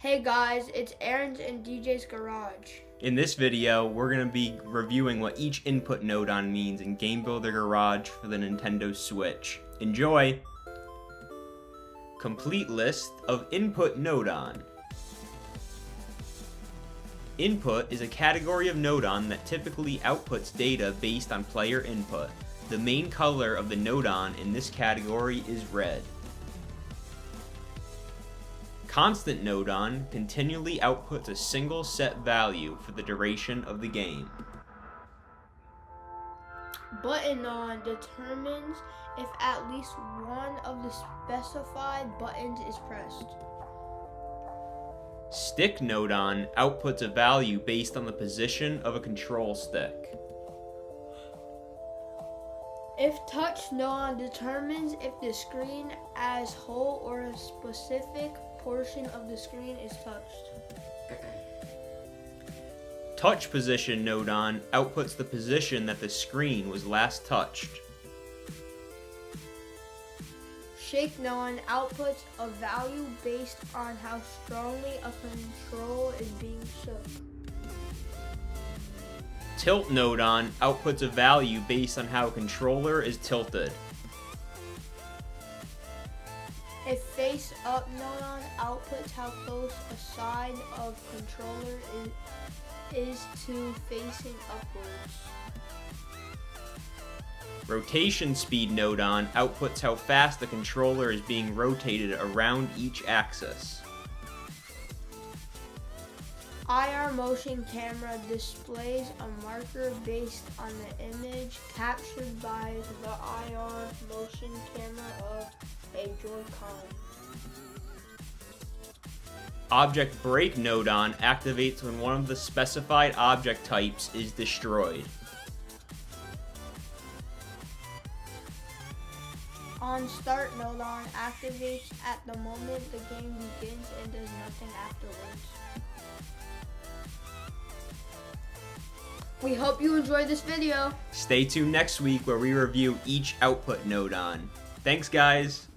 Hey guys, it's Aaron's and DJ's Garage. In this video, we're going to be reviewing what each input nodon means in Game Builder Garage for the Nintendo Switch. Enjoy! Complete list of input nodon. Input is a category of nodon that typically outputs data based on player input. The main color of the nodon in this category is red. Constant nodon continually outputs a single set value for the duration of the game. Button nodon determines if at least one of the specified buttons is pressed. Stick nodon outputs a value based on the position of a control stick. If touch nodon determines if the screen as whole or a specific portion of the screen is touched. Touch position nodon outputs the position that the screen was last touched. Shake nodon outputs a value based on how strongly a control is being shook. Tilt nodon outputs a value based on how a controller is tilted. If face up nodon outputs how close a side of controller is to facing upwards. Rotation speed nodon outputs how fast the controller is being rotated around each axis. IR motion camera displays a marker based on the image captured by the IR motion camera of a Joy-Con. Object break nodon activates when one of the specified object types is destroyed. On start nodon activates at the moment the game begins and does nothing afterwards. We hope you enjoyed this video. Stay tuned next week where we review each output nodon. Thanks, guys!